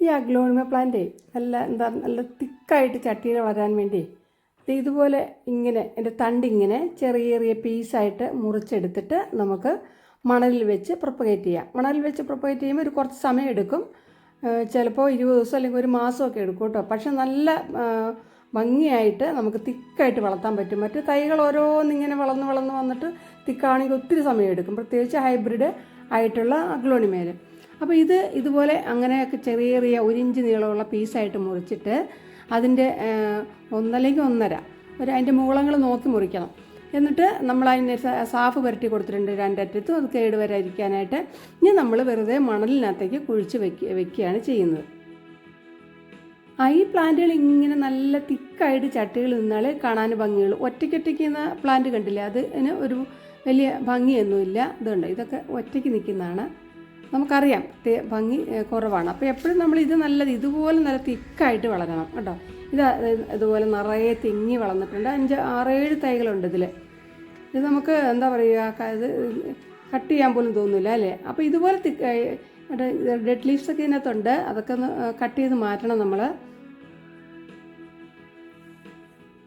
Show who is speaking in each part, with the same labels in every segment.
Speaker 1: ഈ aglaonema plant നല്ല തിക്കായിട്ട് ചട്ടിയിൽ വളരാൻ വേണ്ടി ഇതുപോലെ ഇങ്ങനെ എൻ്റെ തണ്ടിങ്ങനെ ചെറിയ ചെറിയ പീസായിട്ട് മുറിച്ചെടുത്തിട്ട് നമുക്ക് മണലിൽ വെച്ച് പ്രൊപ്പഗേറ്റ് ചെയ്യാം. മണലിൽ വെച്ച് പ്രൊപ്പഗേറ്റ് ചെയ്യുമ്പോൾ ഒരു കുറച്ച് സമയം എടുക്കും. ചിലപ്പോൾ 20 ദിവസം അല്ലെങ്കിൽ ഒരു മാസമൊക്കെ എടുക്കും കേട്ടോ. പക്ഷെ നല്ല ഭംഗിയായിട്ട് നമുക്ക് തിക്കായിട്ട് വളർത്താൻ പറ്റും. മറ്റ് തൈകൾ ഓരോന്നിങ്ങനെ വളർന്ന് വന്നിട്ട് തിക്കാണെങ്കിൽ ഒത്തിരി സമയം എടുക്കും, പ്രത്യേകിച്ച് ഹൈബ്രിഡ് ആയിട്ടുള്ള അഗ്ലോണിമയിൽ. അപ്പോൾ ഇതുപോലെ അങ്ങനെയൊക്കെ ചെറിയ ചെറിയ 1 ഇഞ്ച് നീളമുള്ള പീസായിട്ട് മുറിച്ചിട്ട് അതിൻ്റെ 1 അല്ലെങ്കിൽ 1.5 അതിൻ്റെ മൂളങ്ങൾ നോക്കി മുറിക്കണം. എന്നിട്ട് നമ്മൾ അതിന് സാഫ് പുരട്ടി കൊടുത്തിട്ടുണ്ട് 2 അറ്റത്തും, അത് കേട് വരാതിരിക്കാനായിട്ട്. ഇനി നമ്മൾ വെറുതെ മണലിനകത്തേക്ക് കുഴിച്ച് വെക്കുകയാണ് ചെയ്യുന്നത്. ഈ പ്ലാന്റുകൾ ഇങ്ങനെ നല്ല തിക്കായിട്ട് ചട്ടികൾ നിന്നാൽ കാണാൻ ഭംഗിയുള്ളൂ. ഒറ്റയ്ക്ക് പ്ലാന്റ് കണ്ടില്ലേ, അതിന് ഒരു വലിയ ഭംഗിയൊന്നുമില്ല. ഇതുണ്ട്, ഇതൊക്കെ ഒറ്റയ്ക്ക് നിൽക്കുന്നതാണ്. നമുക്കറിയാം ഭംഗി കുറവാണ്. അപ്പോൾ എപ്പോഴും നമ്മൾ ഇതുപോലെ നല്ല തിക്കായിട്ട് വളരണം കേട്ടോ. ഇതുപോലെ നിറയെ തിങ്ങി വളർന്നിട്ടുണ്ട്. 5, 6, 7 തൈകളുണ്ട് ഇതിൽ. ഇത് നമുക്ക് എന്താ പറയുക, ഇത് കട്ട് ചെയ്യാൻ പോലും തോന്നില്ല അല്ലേ. അപ്പോൾ ഇതുപോലെ ഡെഡ് ലീവ്സൊക്കെ ഇതിനകത്തുണ്ട്, അതൊക്കെ ഒന്ന് കട്ട് ചെയ്ത് മാറ്റണം നമ്മൾ.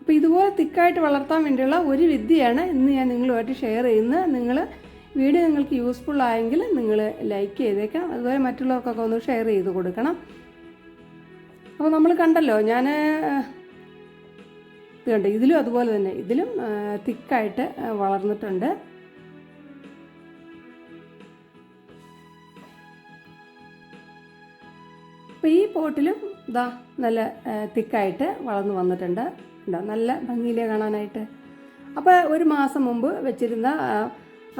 Speaker 1: അപ്പോൾ ഇതുപോലെ തിക്കായിട്ട് വളർത്താൻ വേണ്ടിയുള്ള ഒരു വിദ്യയാണ് ഇന്ന് ഞാൻ നിങ്ങളുമായിട്ട് ഷെയർ ചെയ്യുന്നത്. വീഡിയോ നിങ്ങൾക്ക് യൂസ്ഫുൾ ആയെങ്കിൽ നിങ്ങൾ ലൈക്ക് ചെയ്തേക്കാം. അതുപോലെ മറ്റുള്ളവർക്കൊക്കെ ഒന്ന് ഷെയർ ചെയ്ത് കൊടുക്കണം. അപ്പോൾ നമ്മൾ കണ്ടല്ലോ, ഞാൻ ഇത് കണ്ടു, ഇതിലും അതുപോലെ തന്നെ ഇതിലും തിക്കായിട്ട് വളർന്നിട്ടുണ്ട്. അപ്പോൾ ഈ പോട്ടിലും നല്ല തിക്കായിട്ട് വളർന്നു വന്നിട്ടുണ്ട്. നല്ല ഭംഗിയിലേ കാണാനായിട്ട്. അപ്പോൾ ഒരു മാസം മുമ്പ് വെച്ചിരുന്ന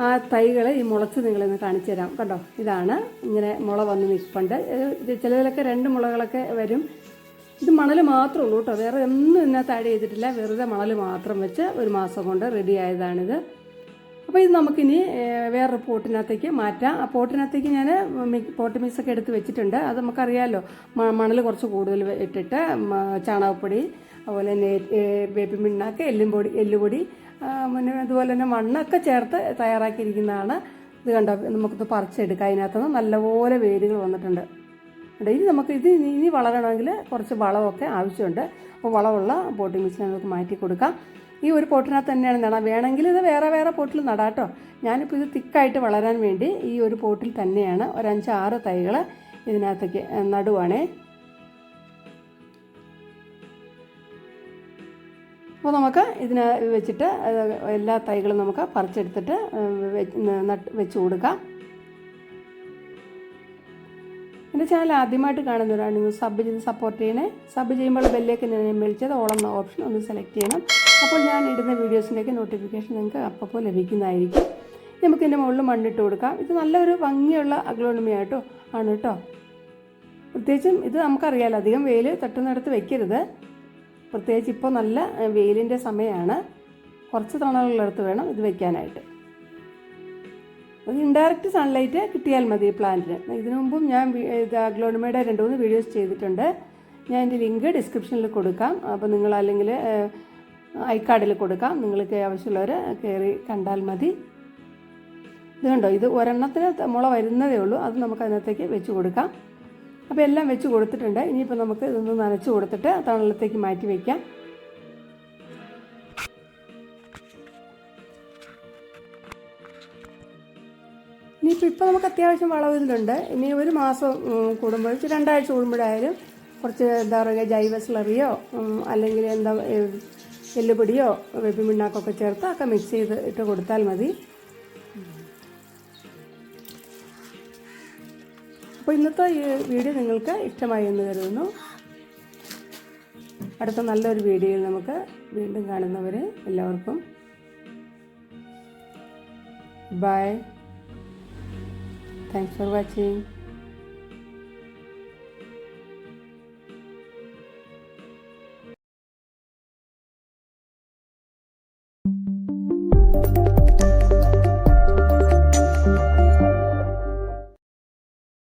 Speaker 1: ആ തൈകൾ ഈ മുളച്ച് നിങ്ങളിന്ന് കാണിച്ചു തരാം. കണ്ടോ, ഇതാണ് ഇങ്ങനെ മുള വന്ന് നിൽപ്പുണ്ട്. ചിലതിലൊക്കെ 2 മുളകളൊക്കെ വരും. ഇത് മണൽ മാത്രമേ ഉള്ളൂ കേട്ടോ, വേറെ ഒന്നും ഇതിനകത്ത് ആഡ് ചെയ്തിട്ടില്ല. വെറുതെ മണൽ മാത്രം വെച്ച് ഒരു മാസം കൊണ്ട് റെഡി ആയതാണിത്. അപ്പോൾ ഇത് നമുക്കിനി വേറൊരു പോട്ടിനകത്തേക്ക് മാറ്റാം. ആ പോട്ടിനകത്തേക്ക് ഞാൻ പോട്ട് മിക്സൊക്കെ എടുത്ത് വെച്ചിട്ടുണ്ട്. അത് നമുക്കറിയാമല്ലോ, മണൽ കുറച്ച് കൂടുതൽ ഇട്ടിട്ട് ചാണകപ്പൊടി, അതുപോലെ തന്നെ വേപ്പിൻ പിണ്ണാക്ക്, എല്ലുപൊടി, പിന്നെ അതുപോലെ തന്നെ മണ്ണൊക്കെ ചേർത്ത് തയ്യാറാക്കിയിരിക്കുന്നതാണ്. ഇത് കണ്ടോ, നമുക്കിത് പറിച്ചെടുക്കാം. അതിനകത്തുനിന്ന് നല്ലപോലെ വേരുകൾ വന്നിട്ടുണ്ട്. ഇനി നമുക്ക് ഇനി വളരണമെങ്കിൽ കുറച്ച് വളമൊക്കെ ആവശ്യമുണ്ട്. അപ്പോൾ വളമുള്ള പോട്ടിംഗ് മിക്സ് നമുക്ക് മാറ്റി കൊടുക്കാം. ഈ ഒരു പോട്ടിനകത്ത് തന്നെയാണ് നടാം. വേണമെങ്കിൽ ഇത് വേറെ പോട്ടിൽ നടാം കേട്ടോ. ഞാനിപ്പോൾ ഇത് തിക്കായിട്ട് വളരാൻ വേണ്ടി ഈ ഒരു പോട്ടിൽ തന്നെയാണ് ഒരു 5-6 തൈകൾ ഇതിനകത്തേക്ക് നടുവാണേ. അപ്പോൾ നമുക്ക് ഇതിനെ വെച്ചിട്ട് എല്ലാ തൈകളും നമുക്ക് പറിച്ചെടുത്തിട്ട് വെച്ച് കൊടുക്കാം. എൻ്റെ ചാനൽ ആദ്യമായിട്ട് കാണുന്നവരാണ് നിങ്ങൾ സബ് ചെയ്ത് സപ്പോർട്ട് ചെയ്യണേ. സബ് ചെയ്യുമ്പോൾ ബെല്ലേക്ക് വിളിച്ചത് ഓൾ എന്ന ഓപ്ഷൻ ഒന്ന് സെലക്ട് ചെയ്യണം. അപ്പോൾ ഞാൻ ഇടുന്ന വീഡിയോസിൻ്റെയൊക്കെ നോട്ടിഫിക്കേഷൻ നിങ്ങൾക്ക് അപ്പോൾ ലഭിക്കുന്നതായിരിക്കും. നമുക്ക് ഇതിൻ്റെ മുകളിൽ മണ്ണിട്ട് കൊടുക്കാം. ഇത് നല്ലൊരു ഭംഗിയുള്ള അഗ്ലോണിമയായിട്ടോ ആണ് കേട്ടോ. പ്രത്യേകിച്ചും ഇത് നമുക്കറിയാമല്ലോ, അധികം വെയിൽ തട്ടുന്നിടത്ത് വെക്കരുത്. പ്രത്യേകിച്ച് ഇപ്പോൾ നല്ല വെയിലിൻ്റെ സമയമാണ്. കുറച്ച് തണലുള്ളിടത്ത് വേണം ഇത് വയ്ക്കാനായിട്ട്. അത് ഇൻഡയറക്റ്റ് സൺലൈറ്റ് കിട്ടിയാൽ മതി ഈ പ്ലാന്റിന്. ഇതിനു മുമ്പും ഞാൻ ഇത് അഗ്ലോണിമയുടെ 2-3 വീഡിയോസ് ചെയ്തിട്ടുണ്ട്. ഞാൻ എൻ്റെ ലിങ്ക് ഡിസ്ക്രിപ്ഷനിൽ കൊടുക്കാം. അപ്പോൾ നിങ്ങൾ അല്ലെങ്കിൽ ഐക്കാർഡിൽ കൊടുക്കാം. നിങ്ങൾക്ക് ആവശ്യമുള്ളവർ കയറി കണ്ടാൽ മതി. ഇത് കണ്ടോ, ഇത് ഒരെണ്ണത്തിന് മുള വരുന്നതേ ഉള്ളൂ. അത് നമുക്ക് അതിനകത്തേക്ക് വെച്ച് കൊടുക്കാം. അപ്പോൾ എല്ലാം വെച്ച് കൊടുത്തിട്ടുണ്ട്. ഇനിയിപ്പോൾ നമുക്ക് ഇതൊന്ന് നനച്ച് കൊടുത്തിട്ട് തണലത്തേക്ക് മാറ്റി വയ്ക്കാം. ഇനിയിപ്പോൾ നമുക്ക് അത്യാവശ്യം വളം ഇതിലുണ്ട്. ഇനി ഒരു മാസം കൂടുമ്പോൾ 2 ആഴ്ച കൂടുമ്പോഴായാലും കുറച്ച് എന്താ പറയുക, ജൈവ സ്ലറിയോ അല്ലെങ്കിൽ എല്ലുപൊടിയോ വേപ്പിൻ പിണ്ണാക്കൊക്കെ ചേർത്ത് ഒക്കെ മിക്സ് ചെയ്ത് ഇട്ട് കൊടുത്താൽ മതി. അപ്പോൾ ഇന്നത്തെ ഈ വീഡിയോ നിങ്ങൾക്ക് ഇഷ്ടമായി എന്ന് കരുതുന്നു. അടുത്ത നല്ലൊരു വീഡിയോയിൽ നമുക്ക് വീണ്ടും കാണുന്നവരെ എല്ലാവർക്കും ബൈ. Thanks for watching.